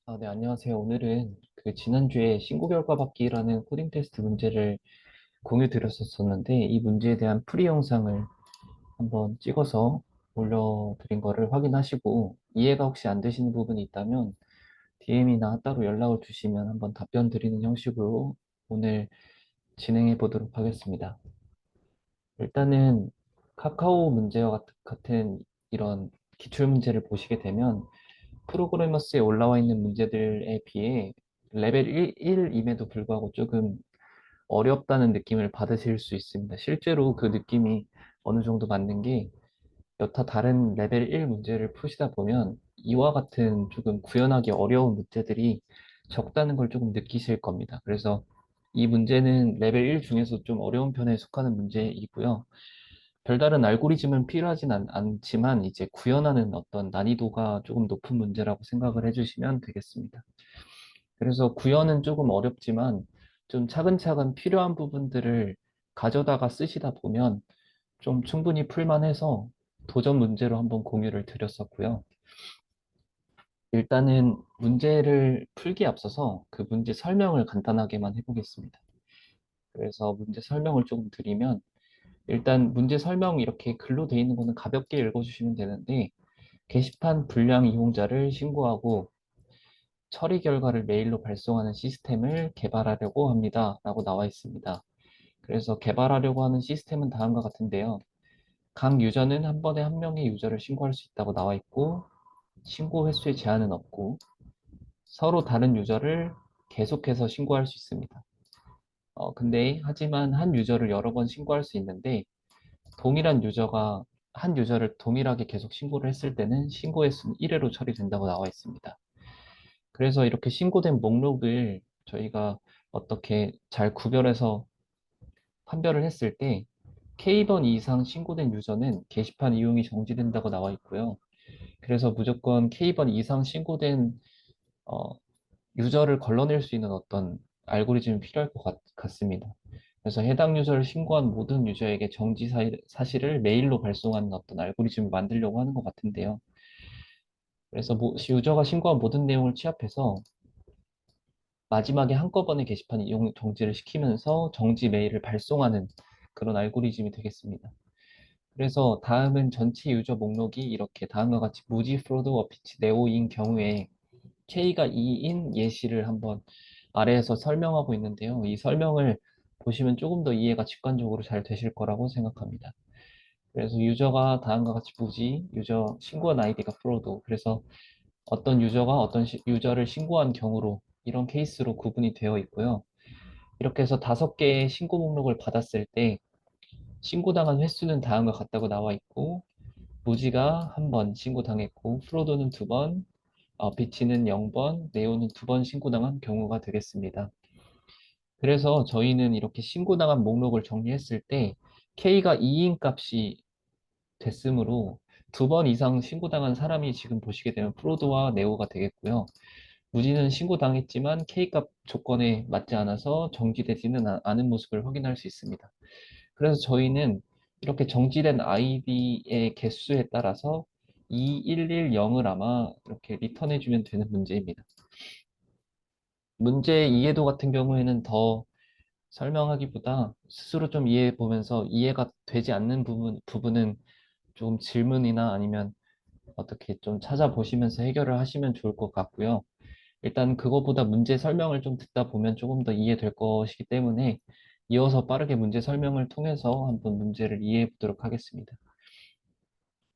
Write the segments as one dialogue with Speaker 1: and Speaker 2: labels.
Speaker 1: 네, 안녕하세요. 오늘은 그 지난주에 신고 결과 받기라는 코딩 테스트 문제를 공유 드렸었는데, 이 문제에 대한 풀이 영상을 한번 찍어서 올려드린 거를 확인하시고, 이해가 혹시 안 되시는 부분이 있다면, DM이나 따로 연락을 주시면 한번 답변 드리는 형식으로 오늘 진행해 보도록 하겠습니다. 일단은 카카오 문제와 같은 이런 기출 문제를 보시게 되면, 프로그래머스에 올라와 있는 문제들에 비해 레벨 1임에도 불구하고 조금 어렵다는 느낌을 받으실 수 있습니다. 실제로 그 느낌이 어느 정도 맞는 게 여타 다른 레벨 1 문제를 푸시다 보면 이와 같은 조금 구현하기 어려운 문제들이 적다는 걸 조금 느끼실 겁니다. 그래서 이 문제는 레벨 1 중에서 좀 어려운 편에 속하는 문제이고요. 별다른 알고리즘은 필요하진 않지만 이제 구현하는 어떤 난이도가 조금 높은 문제라고 생각을 해주시면 되겠습니다. 그래서 구현은 조금 어렵지만 좀 차근차근 필요한 부분들을 가져다가 쓰시다 보면 좀 충분히 풀만해서 도전 문제로 한번 공유를 드렸었고요. 일단은 문제를 풀기에 앞서서 그 문제 설명을 간단하게만 해보겠습니다. 그래서 문제 설명을 조금 드리면 일단 문제 설명 이렇게 글로 돼 있는 거는 가볍게 읽어주시면 되는데 게시판 불량 이용자를 신고하고 처리 결과를 메일로 발송하는 시스템을 개발하려고 합니다. 라고 나와 있습니다. 그래서 개발하려고 하는 시스템은 다음과 같은데요. 각 유저는 한 번에 한 명의 유저를 신고할 수 있다고 나와 있고, 신고 횟수에 제한은 없고, 서로 다른 유저를 계속해서 신고할 수 있습니다. 근데 하지만 한 유저를 여러 번 신고할 수 있는데, 동일한 유저가 한 유저를 동일하게 계속 신고를 했을 때는 신고 횟수는 1회로 처리된다고 나와 있습니다. 그래서 이렇게 신고된 목록을 저희가 어떻게 잘 구별해서 판별을 했을 때 K번 이상 신고된 유저는 게시판 이용이 정지된다고 나와 있고요. 그래서 무조건 K번 이상 신고된 어, 유저를 걸러낼 수 있는 어떤 알고리즘이 필요할 것 같습니다. 그래서 해당 유저를 신고한 모든 유저에게 정지 사실을 메일로 발송하는 어떤 알고리즘을 만들려고 하는 것 같은데요. 그래서 유저가 신고한 모든 내용을 취합해서 마지막에 한꺼번에 게시판 이용 정지를 시키면서 정지 메일을 발송하는 그런 알고리즘이 되겠습니다. 그래서 다음은 전체 유저 목록이 이렇게 다음과 같이 무지, 프로드, 워피치, 네오인 경우에 K가 2인 예시를 한번 아래에서 설명하고 있는데요. 이 설명을 보시면 조금 더 이해가 직관적으로 잘 되실 거라고 생각합니다. 그래서 유저가 다음과 같이 무지, 유저 신고한 아이디가 프로드, 그래서 어떤 유저가 어떤 유저를 신고한 경우로 이런 케이스로 구분이 되어 있고요. 이렇게 해서 5개의 신고 목록을 받았을 때 신고당한 횟수는 다음과 같다고 나와 있고 무지가 한 번 신고당했고 프로도는 2번, 비치는 0번, 네오는 2번 신고당한 경우가 되겠습니다. 그래서 저희는 이렇게 신고당한 목록을 정리했을 때 K가 2인 값이 됐으므로 2번 이상 신고당한 사람이 지금 보시게 되면 프로도와 네오가 되겠고요. 무지는 신고당했지만 K값 조건에 맞지 않아서 정지되지는 않은 모습을 확인할 수 있습니다. 그래서 저희는 이렇게 정지된 아이디의 개수에 따라서 2110을 아마 이렇게 리턴해주면 되는 문제입니다. 문제 이해도 같은 경우에는 더 설명하기보다 스스로 좀 이해해 보면서 이해가 되지 않는 부분은 좀 질문이나 아니면 어떻게 좀 찾아보시면서 해결을 하시면 좋을 것 같고요. 일단 그거보다 문제 설명을 좀 듣다 보면 조금 더 이해될 것이기 때문에 이어서 빠르게 문제 설명을 통해서 한번 문제를 이해해 보도록 하겠습니다.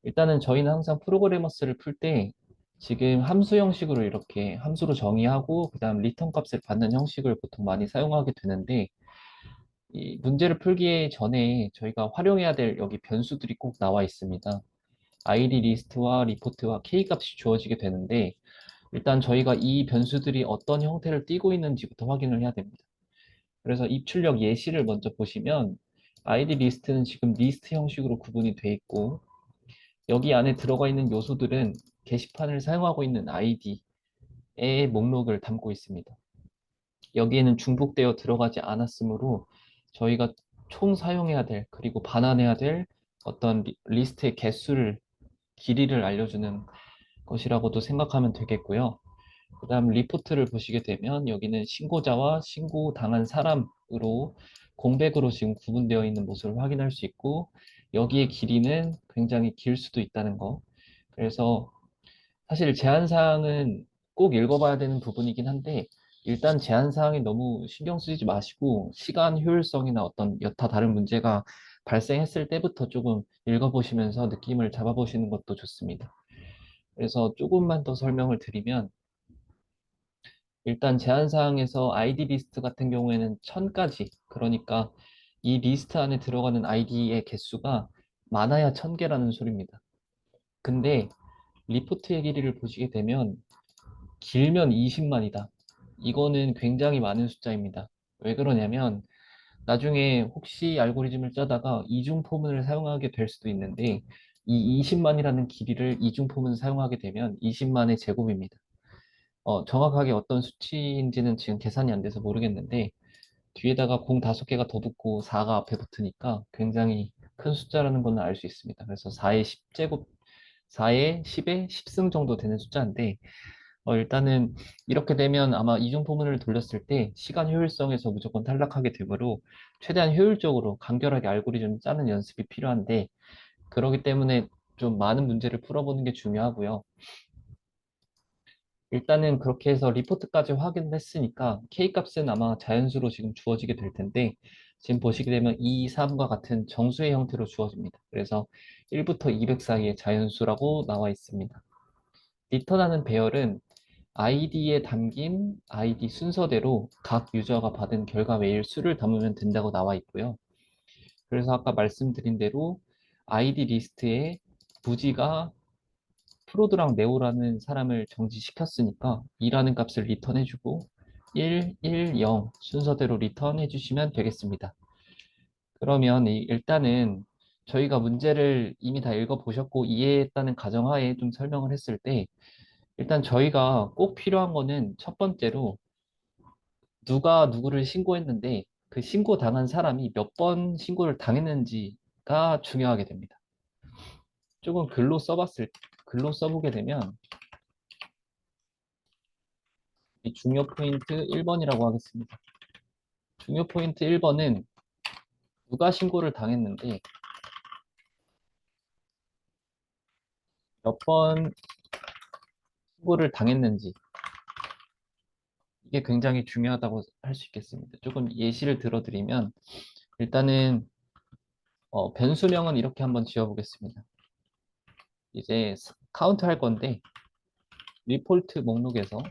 Speaker 1: 일단은 저희는 항상 프로그래머스를 풀 때 지금 함수 형식으로 이렇게 함수로 정의하고 그다음 리턴 값을 받는 형식을 보통 많이 사용하게 되는데 이 문제를 풀기 전에 저희가 활용해야 될 여기 변수들이 꼭 나와 있습니다. id 리스트와 리포트와 k 값이 주어지게 되는데 일단 저희가 이 변수들이 어떤 형태를 띠고 있는지부터 확인을 해야 됩니다. 그래서 입출력 예시를 먼저 보시면 id 리스트는 지금 리스트 형식으로 구분이 돼 있고 여기 안에 들어가 있는 요소들은 게시판을 사용하고 있는 id의 목록을 담고 있습니다. 여기에는 중복되어 들어가지 않았으므로 저희가 총 사용해야 될 그리고 반환해야 될 어떤 리스트의 개수를 길이를 알려주는 것이라고도 생각하면 되겠고요. 그다음 리포트를 보시게 되면 여기는 신고자와 신고당한 사람으로 공백으로 지금 구분되어 있는 모습을 확인할 수 있고 여기의 길이는 굉장히 길 수도 있다는 거. 그래서 사실 제한사항은 꼭 읽어봐야 되는 부분이긴 한데 일단 제한사항에 너무 신경 쓰지 마시고 시간 효율성이나 어떤 여타 다른 문제가 발생했을 때부터 조금 읽어보시면서 느낌을 잡아보시는 것도 좋습니다. 그래서 조금만 더 설명을 드리면 일단 제한사항에서 아이디 리스트 같은 경우에는 1000가지 그러니까 이 리스트 안에 들어가는 아이디의 개수가 많아야 1000개라는 소리입니다. 근데 리포트의 길이를 보시게 되면 길면 20만이다. 이거는 굉장히 많은 숫자입니다. 왜 그러냐면 나중에 혹시 알고리즘을 짜다가 이중 포문을 사용하게 될 수도 있는데 이 20만이라는 길이를 이중 포문 사용하게 되면 20만의 제곱입니다. 정확하게 어떤 수치인지는 지금 계산이 안 돼서 모르겠는데 뒤에다가 공 5개가 더 붙고 4가 앞에 붙으니까 굉장히 큰 숫자라는 걸 알 수 있습니다. 그래서 4의 10제곱, 4의 10의 10승 정도 되는 숫자인데 일단은 이렇게 되면 아마 이중 포문을 돌렸을 때 시간 효율성에서 무조건 탈락하게 되므로 최대한 효율적으로 간결하게 알고리즘을 짜는 연습이 필요한데 그러기 때문에 좀 많은 문제를 풀어보는 게 중요하고요. 일단은 그렇게 해서 리포트까지 확인을 했으니까 K값은 아마 자연수로 지금 주어지게 될 텐데 지금 보시게 되면 2, 3과 같은 정수의 형태로 주어집니다. 그래서 1부터 200 사이의 자연수라고 나와 있습니다. 리턴하는 배열은 아이디에 담긴 아이디 순서대로 각 유저가 받은 결과 메일 수를 담으면 된다고 나와 있고요. 그래서 아까 말씀드린 대로 아이디 리스트에 부지가 프로드랑 네오라는 사람을 정지시켰으니까 2라는 값을 리턴해주고 1, 1, 0 순서대로 리턴해 주시면 되겠습니다. 그러면 일단은 저희가 문제를 이미 다 읽어보셨고 이해했다는 가정하에 좀 설명을 했을 때 일단 저희가 꼭 필요한 거는 첫 번째로 누가 누구를 신고했는데 그 신고당한 사람이 몇 번 신고를 당했는지가 중요하게 됩니다. 조금 글로 써보게 되면 이 중요 포인트 1번이라고 하겠습니다. 중요 포인트 1번은 누가 신고를 당했는데 몇 번 신고를 당했는지 이게 굉장히 중요하다고 할 수 있겠습니다. 조금 예시를 들어드리면 일단은 변수명은 이렇게 한번 지어보겠습니다. 이제 카운트 할 건데 리포트 목록에서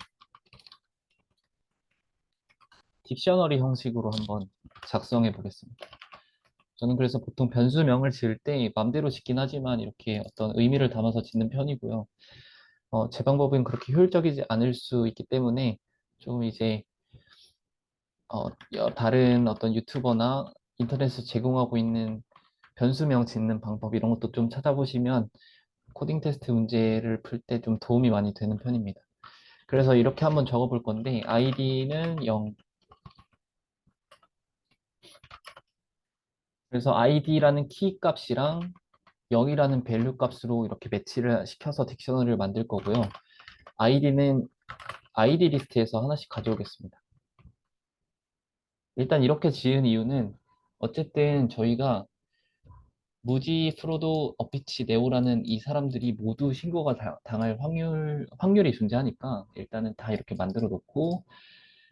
Speaker 1: 딕셔너리 형식으로 한번 작성해 보겠습니다. 저는 그래서 보통 변수명을 지을 때 맘대로 짓긴 하지만 이렇게 어떤 의미를 담아서 짓는 편이고요. 제 방법은 그렇게 효율적이지 않을 수 있기 때문에 좀 이제 다른 어떤 유튜버나 인터넷에서 제공하고 있는 변수명 짓는 방법 이런 것도 좀 찾아보시면 코딩 테스트 문제를 풀 때 좀 도움이 많이 되는 편입니다. 그래서 이렇게 한번 적어볼 건데 id는 0 그래서 id라는 키 값이랑 0이라는 밸류 값으로 이렇게 매치를 시켜서 딕셔너리를 만들 거고요. id는 id 리스트에서 하나씩 가져오겠습니다. 일단 이렇게 지은 이유는 어쨌든 저희가 무지, 프로도, 어피치, 네오라는 이 사람들이 모두 신고가 당할 확률이 존재하니까 일단은 다 이렇게 만들어 놓고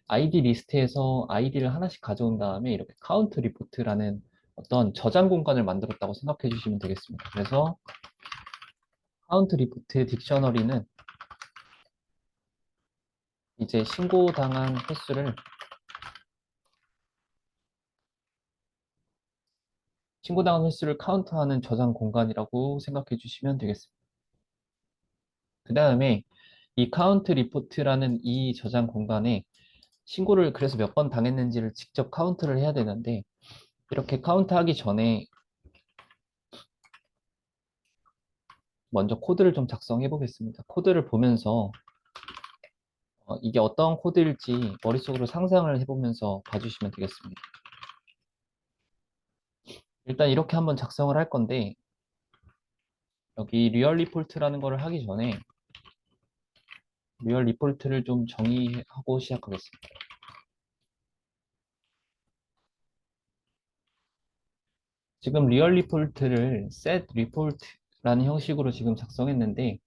Speaker 1: 아이디 리스트에서 아이디를 하나씩 가져온 다음에 이렇게 카운트 리포트라는 어떤 저장 공간을 만들었다고 생각해 주시면 되겠습니다. 그래서 카운트 리포트 딕셔너리는 이제 신고당한 횟수를 카운트하는 저장 공간이라고 생각해 주시면 되겠습니다. 그 다음에 이 카운트 리포트라는 이 저장 공간에 신고를 그래서 몇 번 당했는지를 직접 카운트를 해야 되는데 이렇게 카운트하기 전에 먼저 코드를 좀 작성해 보겠습니다. 코드를 보면서 이게 어떤 코드일지 머릿속으로 상상을 해보면서 봐주시면 되겠습니다. 일단 이렇게 한번 작성을 할 건데 여기 리얼 리포트라는 거를 하기 전에 리얼 리포트를 좀 정의하고 시작하겠습니다. 지금 리얼 리포트를 set report라는 형식으로 지금 작성했는데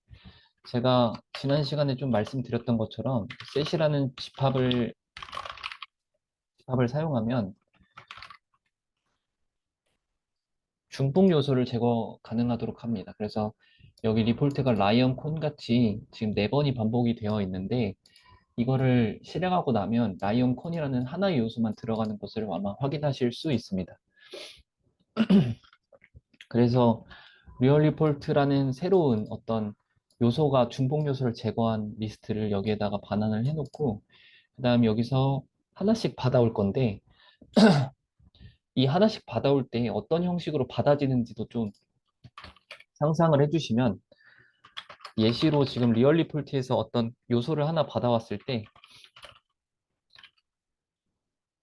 Speaker 1: 제가 지난 시간에 좀 말씀드렸던 것처럼 set이라는 집합을 사용하면 중복 요소를 제거 가능하도록 합니다. 그래서 여기 리포트가 라이언 콘 같이 지금 4번이 반복이 되어 있는데 이거를 실행하고 나면 라이언 콘이라는 하나의 요소만 들어가는 것을 아마 확인하실 수 있습니다. 그래서 리얼 리포트라는 새로운 어떤 요소가 중복 요소를 제거한 리스트를 여기에다가 반환을 해놓고 그 다음 여기서 하나씩 받아올 건데 이 하나씩 받아올 때 어떤 형식으로 받아지는지도 좀 상상을 해주시면 예시로 지금 리얼 리포트에서 어떤 요소를 하나 받아왔을 때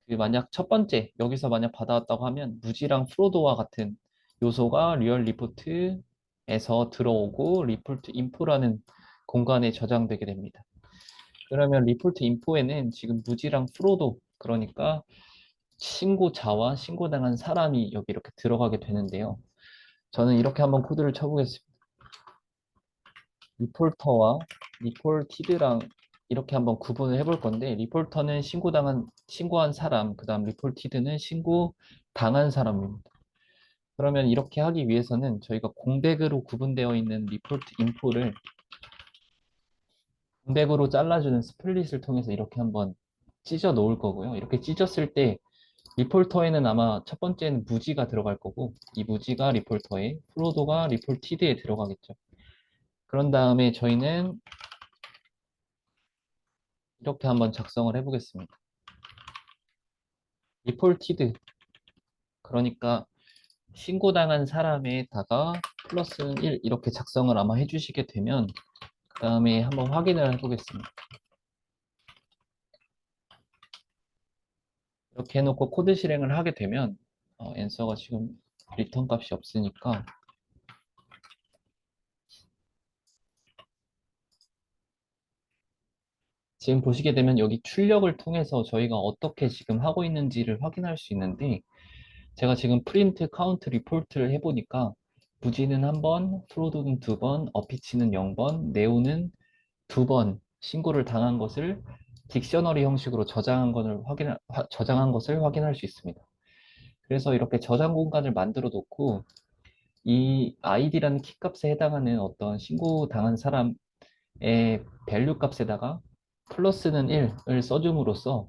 Speaker 1: 그 만약 첫 번째 여기서 만약 받아왔다고 하면 무지랑 프로도와 같은 요소가 리얼 리포트에서 들어오고 리포트 인포라는 공간에 저장되게 됩니다. 그러면 리포트 인포에는 지금 무지랑 프로도 그러니까 신고자와 신고당한 사람이 여기 이렇게 들어가게 되는데요. 저는 이렇게 한번 코드를 쳐보겠습니다. 리포터와 리포티드랑 이렇게 한번 구분을 해볼 건데 리포터는 신고한 사람, 그 다음 리포티드는 신고당한 사람입니다. 그러면 이렇게 하기 위해서는 저희가 공백으로 구분되어 있는 리포트 인포를 공백으로 잘라주는 스플릿을 통해서 이렇게 한번 찢어 놓을 거고요. 이렇게 찢었을 때 리폴터에는 아마 첫 번째는 무지가 들어갈 거고 이 무지가 리폴터에 프로도가 리폴티드에 들어가겠죠. 그런 다음에 저희는 이렇게 한번 작성을 해보겠습니다. 리폴티드 그러니까 신고당한 사람에다가 플러스 1 이렇게 작성을 아마 해주시게 되면 그 다음에 한번 확인을 해보겠습니다. 이렇게 해놓고 코드 실행을 하게 되면 앤서가 지금 리턴 값이 없으니까 지금 보시게 되면 여기 출력을 통해서 저희가 어떻게 지금 하고 있는지를 확인할 수 있는데 제가 지금 프린트 카운트 리포트를 해보니까 부지는 1번, 프로드는 2번, 어피치는 0번, 네오는 2번 신고를 당한 것을 딕셔너리 형식으로 저장한 것을 확인할 수 있습니다. 그래서 이렇게 저장 공간을 만들어 놓고 이 id라는 키값에 해당하는 어떤 신고당한 사람의 밸류 값에다가 플러스는 1을 써줌으로써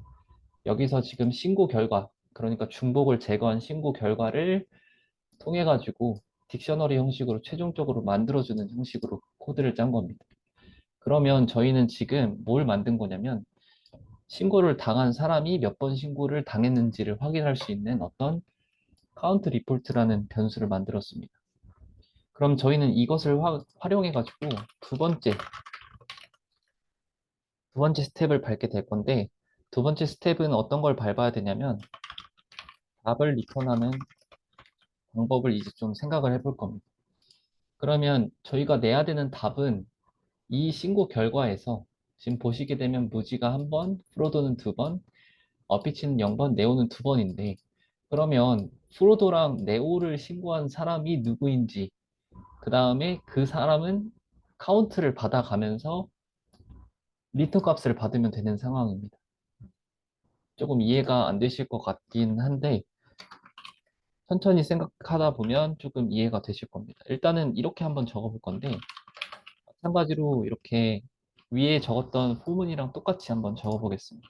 Speaker 1: 여기서 지금 신고 결과, 그러니까 중복을 제거한 신고 결과를 통해 가지고 딕셔너리 형식으로 최종적으로 만들어주는 형식으로 코드를 짠 겁니다. 그러면 저희는 지금 뭘 만든 거냐면 신고를 당한 사람이 몇 번 신고를 당했는지를 확인할 수 있는 어떤 카운트 리포트라는 변수를 만들었습니다. 그럼 저희는 이것을 활용해 가지고 두 번째 스텝을 밟게 될 건데 두 번째 스텝은 어떤 걸 밟아야 되냐면 답을 리턴하는 방법을 이제 좀 생각을 해볼 겁니다. 그러면 저희가 내야 되는 답은 이 신고 결과에서 지금 보시게 되면 무지가 1번, 프로도는 2번, 어피치는 0번, 네오는 2번인데 그러면 프로도랑 네오를 신고한 사람이 누구인지 그 다음에 그 사람은 카운트를 받아가면서 리턴 값을 받으면 되는 상황입니다. 조금 이해가 안 되실 것 같긴 한데 천천히 생각하다 보면 조금 이해가 되실 겁니다. 일단은 이렇게 한번 적어볼 건데 마찬가지로 이렇게 위에 적었던 포문이랑 똑같이 한번 적어보겠습니다.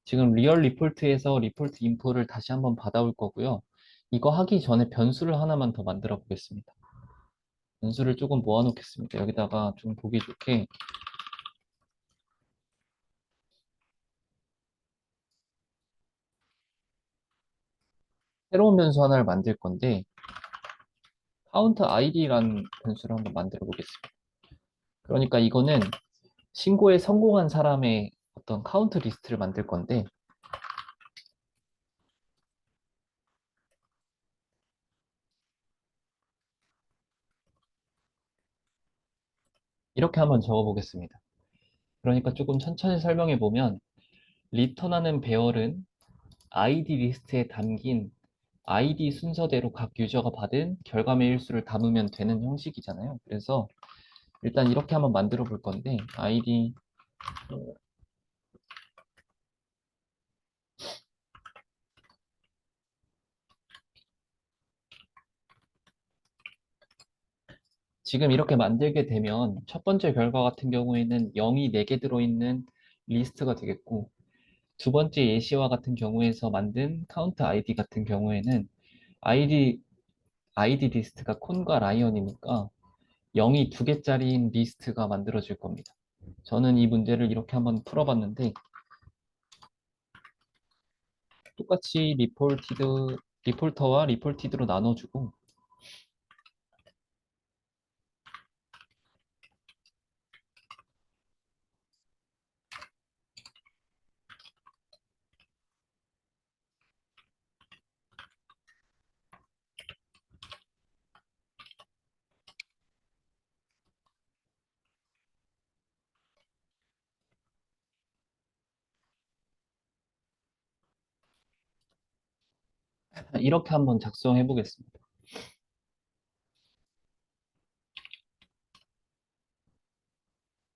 Speaker 1: 지금 리얼 리포트에서 리포트 인포를 다시 한번 받아올 거고요. 이거 하기 전에 변수를 하나만 더 만들어 보겠습니다. 변수를 조금 모아놓겠습니다. 여기다가 좀 보기 좋게 새로운 변수 하나를 만들 건데 count id라는 변수를 한번 만들어 보겠습니다. 그러니까 이거는 신고에 성공한 사람의 어떤 카운트 리스트를 만들 건데 이렇게 한번 적어보겠습니다. 그러니까 조금 천천히 설명해 보면 리턴하는 배열은 ID 리스트에 담긴 ID 순서대로 각 유저가 받은 결과물 일수를 담으면 되는 형식이잖아요. 그래서 일단 이렇게 한번 만들어 볼 건데 ID 지금 이렇게 만들게 되면 첫 번째 결과 같은 경우에는 0이 4개 들어있는 리스트가 되겠고 두 번째 예시와 같은 경우에서 만든 카운트 ID 같은 경우에는 ID, ID 리스트가 콘과 라이언이니까 0이 2개짜리인 리스트가 만들어질 겁니다. 저는 이 문제를 이렇게 한번 풀어봤는데 똑같이 리폴터와 리폴티드로 나눠주고 이렇게 한번 작성해 보겠습니다.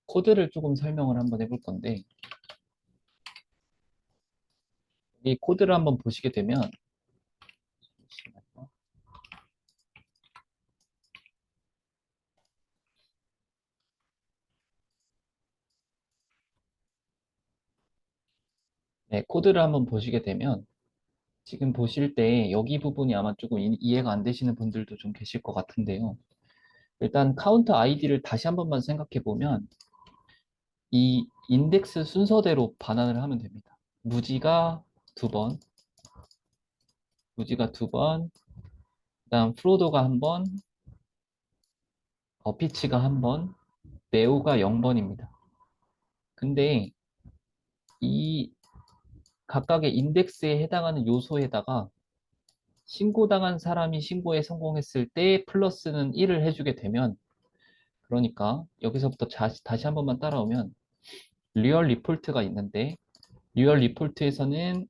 Speaker 1: 코드를 조금 설명을 한번 해볼 건데 이 코드를 한번 보시게 되면 네, 코드를 한번 보시게 되면 지금 보실 때 여기 부분이 아마 조금 이해가 안 되시는 분들도 좀 계실 것 같은데요. 일단 카운트 아이디를 다시 한 번만 생각해 보면 이 인덱스 순서대로 반환을 하면 됩니다. 무지가 두 번, 무지가 두 번, 그다음 프로도가 한 번, 어피치가 한 번, 네오가 0번입니다. 근데 이 각각의 인덱스에 해당하는 요소에다가 신고당한 사람이 신고에 성공했을 때 플러스는 1을 해주게 되면 그러니까 여기서부터 다시 한 번만 따라오면 리얼 리폴트가 있는데 리얼 리폴트에서는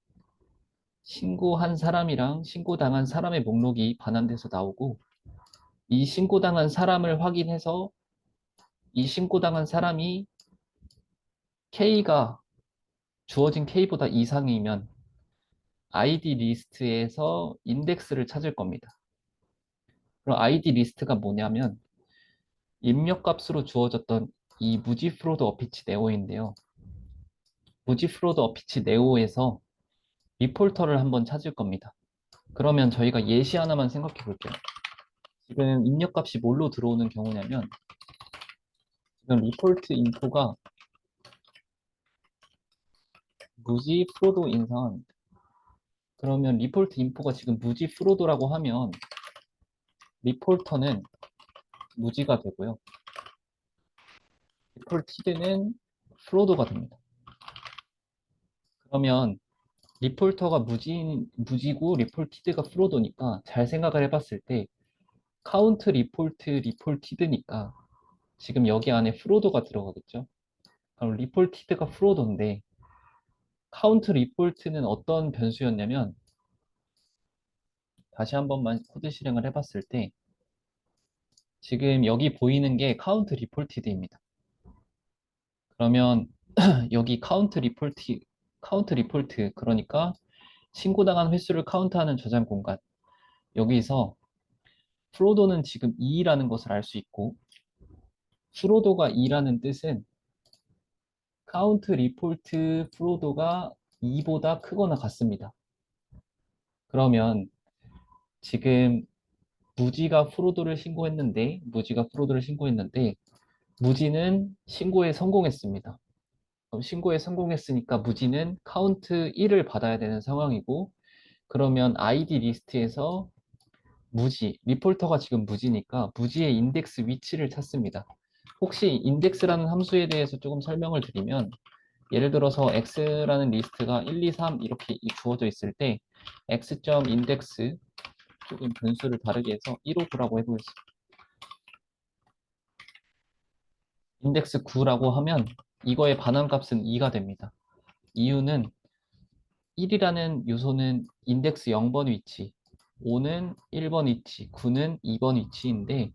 Speaker 1: 신고한 사람이랑 신고당한 사람의 목록이 반환돼서 나오고 이 신고당한 사람을 확인해서 이 신고당한 사람이 K가 주어진 K보다 이상이면 ID 리스트에서 인덱스를 찾을 겁니다. 그럼 ID 리스트가 뭐냐면 입력값으로 주어졌던 이 무지 프로드 어피치 네오인데요. 무지 프로드 어피치 네오에서 리폴터를 한번 찾을 겁니다. 그러면 저희가 예시 하나만 생각해 볼게요. 지금 입력값이 뭘로 들어오는 경우냐면 지금 리폴트 인포가 무지 프로도 인상합니다. 그러면 리폴트 인포가 지금 무지 프로도라고 하면 리폴터는 무지가 되고요. 리폴티드는 프로도가 됩니다. 그러면 리폴터가 무지고 리폴티드가 프로도니까 잘 생각을 해봤을 때 카운트 리폴트 리폴티드니까 지금 여기 안에 프로도가 들어가겠죠. 그럼 리폴티드가 프로도인데 카운트 리폴트는 어떤 변수였냐면 다시 한 번만 코드 실행을 해봤을 때 지금 여기 보이는 게 카운트 리폴티드입니다. 그러면 여기 카운트 리폴트 그러니까 신고당한 횟수를 카운트하는 저장 공간 여기서 프로도는 지금 2라는 것을 알 수 있고 프로도가 2라는 뜻은 카운트 리폴트 프로도가 2보다 크거나 같습니다. 그러면 지금 무지가 프로도를 신고했는데 무지는 신고에 성공했습니다. 그럼 신고에 성공했으니까 무지는 카운트 1을 받아야 되는 상황이고 그러면 ID 리스트에서 리폴터가 지금 무지니까 무지의 인덱스 위치를 찾습니다. 혹시 인덱스라는 함수에 대해서 조금 설명을 드리면 예를 들어서 x라는 리스트가 1, 2, 3 이렇게 주어져 있을 때 x.index 조금 변수를 다르게 해서 159라고 해보겠습니다. 인덱스 9라고 하면 이거의 반환값은 2가 됩니다. 이유는 1이라는 요소는 인덱스 0번 위치, 5는 1번 위치, 9는 2번 위치인데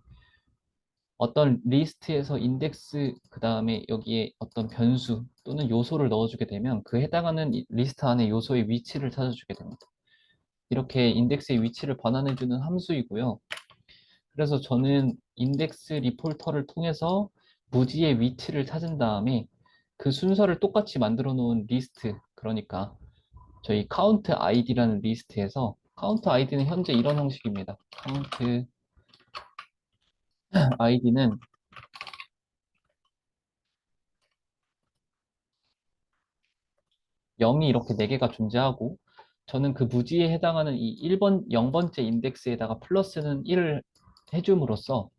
Speaker 1: 어떤 리스트에서 인덱스 그 다음에 여기에 어떤 변수 또는 요소를 넣어주게 되면 그 해당하는 리스트 안에 요소의 위치를 찾아주게 됩니다. 이렇게 인덱스의 위치를 반환해주는 함수이고요. 그래서 저는 인덱스 리폴터를 통해서 무지의 위치를 찾은 다음에 그 순서를 똑같이 만들어 놓은 리스트, 그러니까 저희 count id라는 리스트에서 count id는 현재 이런 형식입니다. count id는 0이 이렇게 4개가 존재하고 저는 그 무지에 해당하는 이 1번, 0번째 인덱스에다가 플러스는 1을 해줌으로써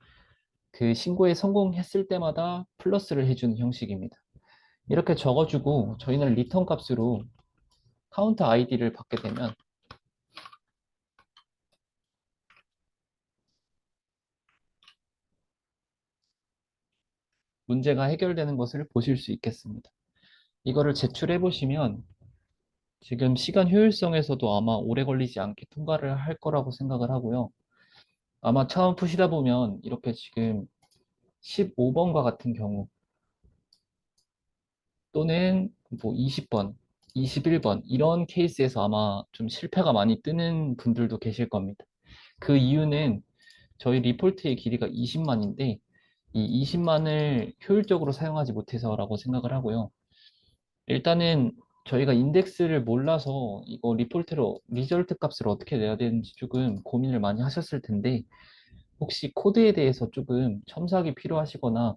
Speaker 1: 그 신고에 성공했을 때마다 플러스를 해주는 형식입니다. 이렇게 적어주고 저희는 리턴 값으로 count id를 받게 되면 문제가 해결되는 것을 보실 수 있겠습니다. 이거를 제출해 보시면 지금 시간 효율성에서도 아마 오래 걸리지 않게 통과를 할 거라고 생각을 하고요. 아마 처음 푸시다 보면 이렇게 지금 15번과 같은 경우 또는 뭐 20번, 21번 이런 케이스에서 아마 좀 실패가 많이 뜨는 분들도 계실 겁니다. 그 이유는 저희 리포트의 길이가 20만인데 이 20만을 효율적으로 사용하지 못해서라고 생각을 하고요. 일단은 저희가 인덱스를 몰라서 이거 리포트로 리절트 값을 어떻게 내야 되는지 조금 고민을 많이 하셨을 텐데 혹시 코드에 대해서 조금 첨삭이 필요하시거나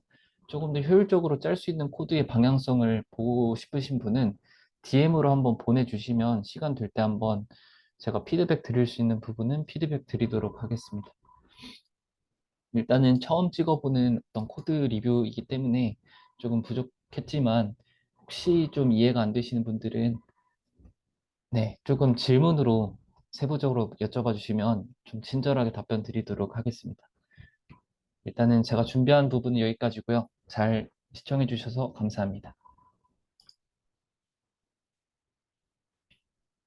Speaker 1: 조금 더 효율적으로 짤 수 있는 코드의 방향성을 보고 싶으신 분은 DM으로 한번 보내주시면 시간 될 때 한번 제가 피드백 드릴 수 있는 부분은 피드백 드리도록 하겠습니다. 일단은 처음 찍어보는 어떤 코드 리뷰이기 때문에 조금 부족했지만 혹시 좀 이해가 안 되시는 분들은 네, 조금 질문으로 세부적으로 여쭤봐 주시면 좀 친절하게 답변 드리도록 하겠습니다. 일단은 제가 준비한 부분은 여기까지고요. 잘 시청해 주셔서 감사합니다.